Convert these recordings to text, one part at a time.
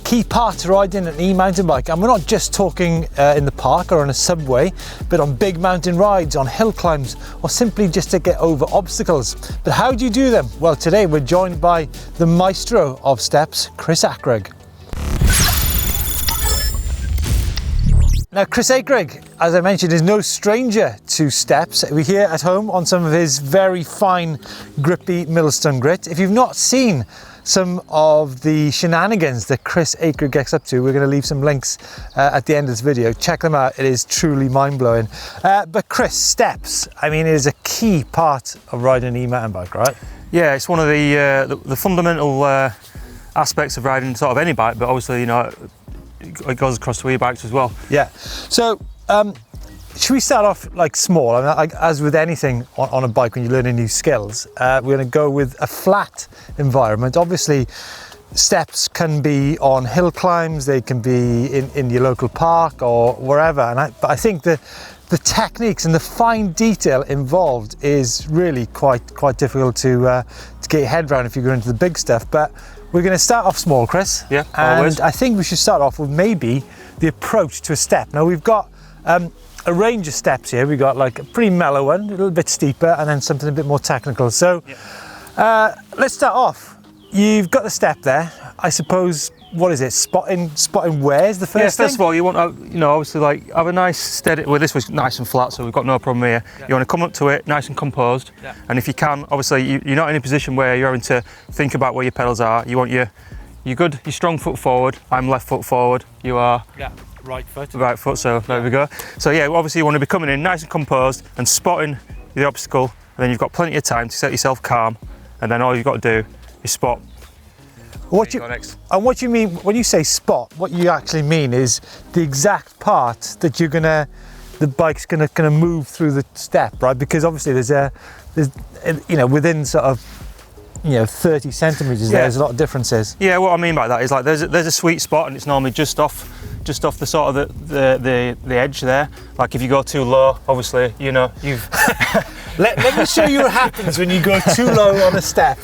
key part to riding an e-mountain bike, and we're not just talking in the park or on a subway, but on big mountain rides, on hill climbs, or simply just to get over obstacles. But how do you do them? Well, today we're joined by the maestro of steps, Chris Akrigg. Now, Chris Akrigg, as I mentioned, is no stranger to steps. We're here at home on some of his very fine, grippy Millstone grit. If you've not seen some of the shenanigans that Chris Akrigg gets up to, we're going to leave some links at the end of this video. Check them out. It is truly mind-blowing. But Chris, steps, I mean, it is a key part of riding an e-mountain bike, right? Yeah, it's one of the fundamental aspects of riding sort of any bike, but obviously, you know, it goes across to e-bikes as well. Yeah. So, should we start off like small? I mean, as with anything on a bike when you're learning new skills, we're going to go with a flat environment. Obviously, steps can be on hill climbs, they can be in your local park or wherever. But I think the techniques and the fine detail involved is really quite difficult to get your head around if you go into the big stuff. But we're going to start off small, Chris. Yeah, always. And I think we should start off with maybe the approach to a step. Now, we've got a range of steps here. We've got like a pretty mellow one, a little bit steeper, and then something a bit more technical. So let's start off. You've got the step there. I suppose, what is it? Spotting where is the first thing? First of all, you want to, you know, obviously like have a nice steady, well, this was nice and flat, so we've got no problem here. Yeah. You want to come up to it nice and composed. Yeah. And if you can, obviously you're not in a position where you're having to think about where your pedals are. You want your strong foot forward. I'm left foot forward. You are right foot. Right foot, so there we go. So yeah, obviously you want to be coming in nice and composed and spotting the obstacle, and then you've got plenty of time to set yourself calm, and then all you've got to do is spot. What you mean when you say spot, what you actually mean is the exact part that the bike's gonna move through the step, right? Because obviously there's you know, within sort of, you know, 30 centimeters, there's a lot of differences. Yeah, what I mean by that is like there's a sweet spot, and it's normally just off the sort of the edge there. Like if you go too low, obviously, you know, you've let me show you what happens when you go too low on a step.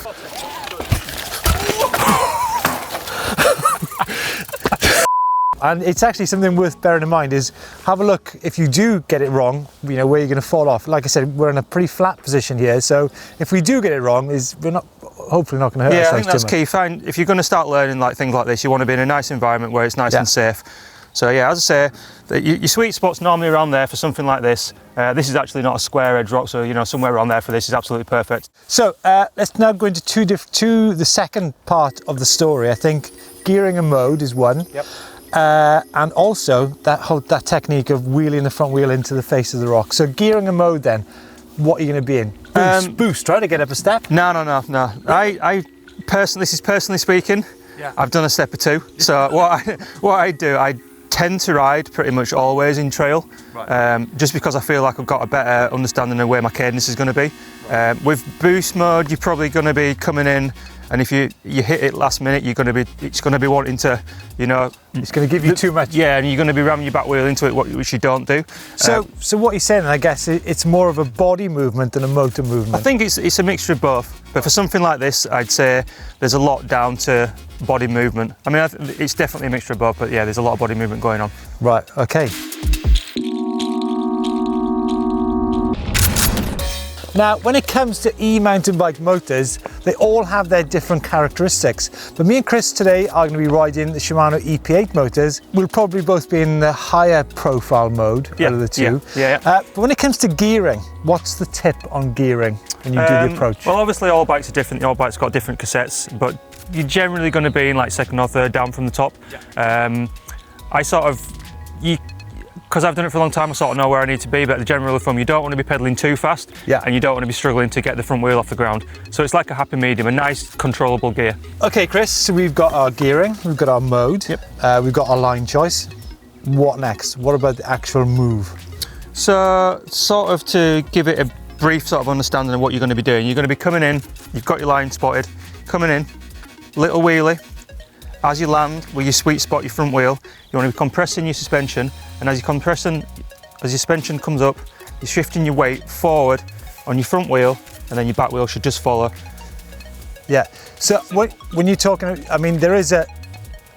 And it's actually something worth bearing in mind is have a look if you do get it wrong, you know, where you're going to fall off. Like I said, we're in a pretty flat position here, so if we do get it wrong, we're hopefully not going to hurt ourselves too much. Yeah, I think that's key. Fine. If you're going to start learning like things like this, you want to be in a nice environment where it's nice and safe. So yeah, as I say, your sweet spot's normally around there for something like this. This is actually not a square edge rock, so you know, somewhere around there for this is absolutely perfect. So let's now go into the second part of the story. I think gearing and mode is one. Yep. And also that technique of wheeling the front wheel into the face of the rock. So gearing and mode then, what are you going to be in? Boost, try to get up a step? No. I personally, this is personally speaking, I've done a step or two. So what I do, I tend to ride pretty much always in trail, just because I feel like I've got a better understanding of where my cadence is going to be. With boost mode, you're probably going to be coming in, and if you hit it last minute, it's going to be wanting to, you know, it's going to give you too much. Yeah, and you're going to be ramming your back wheel into it, which you don't do. So what you're saying, I guess, it's more of a body movement than a motor movement. I think it's a mixture of both. But for something like this, I'd say there's a lot down to body movement. I mean, it's definitely a mixture of both, but yeah, there's a lot of body movement going on. Right. Okay. Now, when it comes to e-mountain bike motors, they all have their different characteristics. But me and Chris today are going to be riding the Shimano EP8 motors. We'll probably both be in the higher profile mode out of the two. But when it comes to gearing, what's the tip on gearing when you do the approach? Well, obviously all bikes are different. All bikes got different cassettes, but you're generally going to be in like second or third down from the top. Because I've done it for a long time, I sort of know where I need to be, but the general rule of thumb, you don't want to be pedalling too fast, and you don't want to be struggling to get the front wheel off the ground. So it's like a happy medium, a nice controllable gear. Okay, Chris, so we've got our gearing, we've got our mode, we've got our line choice. What next? What about the actual move? So, sort of to give it a brief sort of understanding of what you're going to be doing, you're going to be coming in, you've got your line spotted, coming in, little wheelie. As you land, where you sweet spot your front wheel, you want to be compressing your suspension, and as your suspension comes up, you're shifting your weight forward on your front wheel, and then your back wheel should just follow. Yeah, so when you're talking, I mean, there is a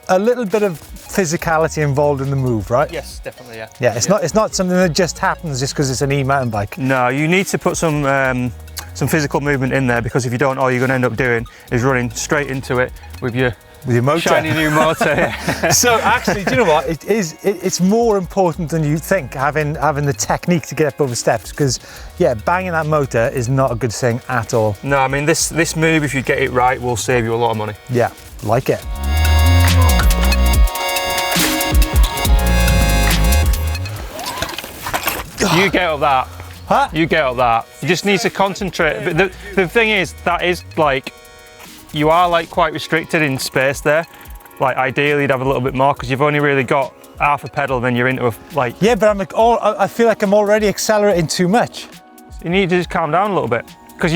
a little bit of physicality involved in the move, right? Yes, definitely, yeah. Yeah, it's not something that just happens just because it's an e-mountain bike. No, you need to put some physical movement in there, because if you don't, all you're going to end up doing is running straight into it with your motor. Shiny new motor. Yeah. So actually, do you know what? It's more important than you think, having the technique to get up over steps, because yeah, banging that motor is not a good thing at all. No, I mean this move, if you get it right, will save you a lot of money. Yeah, like it. You get up that. Huh? You get up that. You just need to concentrate. But the thing is, that is like, you are like quite restricted in space there. Like ideally you'd have a little bit more, because you've only really got half a pedal, then you're into a like. Yeah, but I'm like, I feel like I'm already accelerating too much. You need to just calm down a little bit, because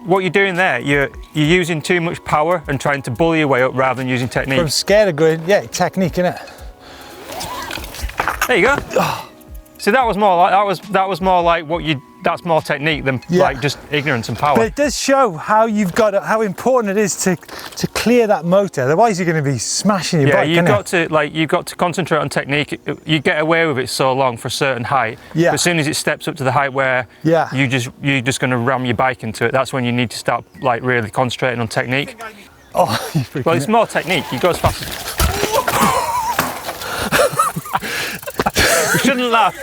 what you're doing there, you're using too much power and trying to bully your way up rather than using technique. I'm scared of going, yeah, technique, innit? There you go. So that was more like that's more technique than like just ignorance and power. But it does show how important it is to clear that motor. Otherwise you're going to be smashing your bike. You've got to concentrate on technique. You get away with it so long for a certain height. Yeah. But as soon as it steps up to the height where you're just going to ram your bike into it, that's when you need to start like really concentrating on technique. Oh, well, it's more technique. You go as fast as. You shouldn't laugh.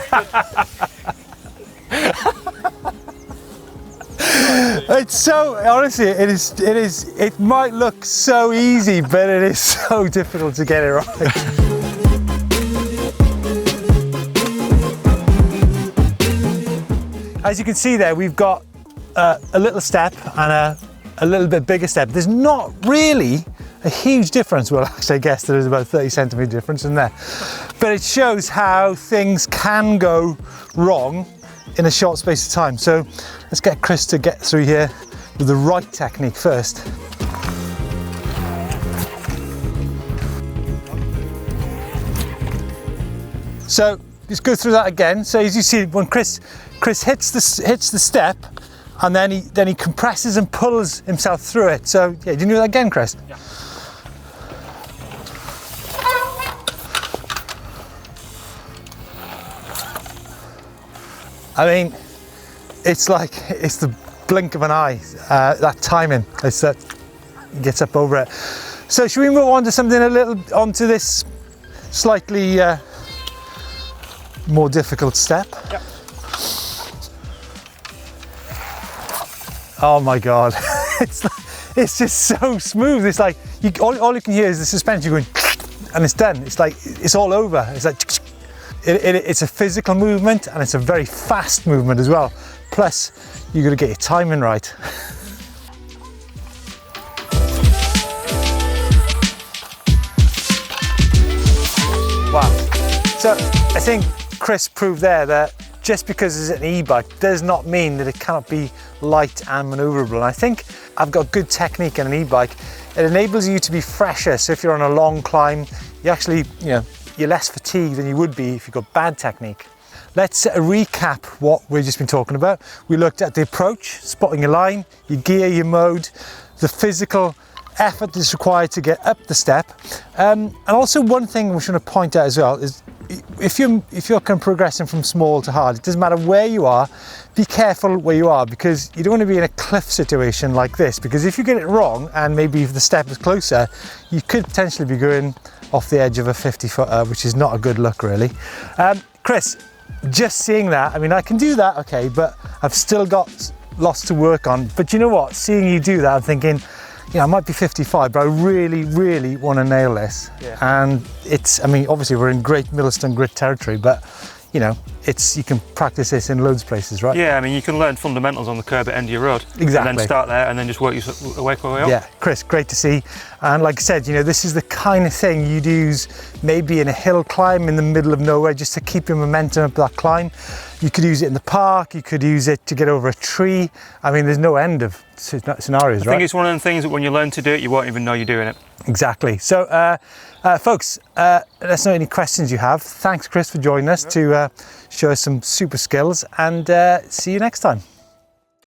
It's so, honestly, it might look so easy, but it is so difficult to get it right. As you can see there, we've got a little step and a little bit bigger step. There's not really a huge difference. Well, actually I guess there is about 30 centimetre difference in there. But it shows how things can go wrong in a short space of time. So let's get Chris to get through here with the right technique first. So just go through that again. So as you see, when Chris hits the step, and then he compresses and pulls himself through it. So yeah, do you do that again, Chris? Yeah. I mean, it's the blink of an eye, that timing, he gets up over it. So should we move on to onto this slightly more difficult step? Yep. Oh my God, it's just so smooth. It's like, all you can hear is the suspension going, and it's done. It's like, it's all over. It's like, it's a physical movement, and it's a very fast movement as well. Plus, you've got to get your timing right. Wow. So I think Chris proved there that just because it's an e-bike does not mean that it cannot be light and manoeuvrable. And I think I've got good technique on an e-bike. It enables you to be fresher. So if you're on a long climb, you actually, you're less fatigued than you would be if you've got bad technique. Let's recap what we've just been talking about. We looked at the approach, spotting your line, your gear, your mode, the physical effort that's required to get up the step. And also one thing we should point out as well is if you're kind of progressing from small to hard, it doesn't matter where you are, be careful where you are, because you don't want to be in a cliff situation like this, because if you get it wrong and maybe if the step is closer, you could potentially be going off the edge of a 50-footer, which is not a good look really. Chris, just seeing that, I mean, I can do that, okay, but I've still got lots to work on. But you know what, seeing you do that, I'm thinking, I might be 55, but I really, really want to nail this. Yeah. And I mean, obviously we're in great Milestone grit territory, but you can practice this in loads of places, right? Yeah, I mean, you can learn fundamentals on the curb at end of your road. Exactly. And then start there and then just work your way up. Yeah, Chris, great to see. And like I said, this is the kind of thing you'd use maybe in a hill climb in the middle of nowhere, just to keep your momentum up that climb. You could use it in the park, you could use it to get over a tree. I mean, there's no end of scenarios, right? I think it's one of the things that when you learn to do it, you won't even know you're doing it. Exactly. So, folks, let us know any questions you have. Thanks, Chris, for joining us to show us some super skills, and see you next time.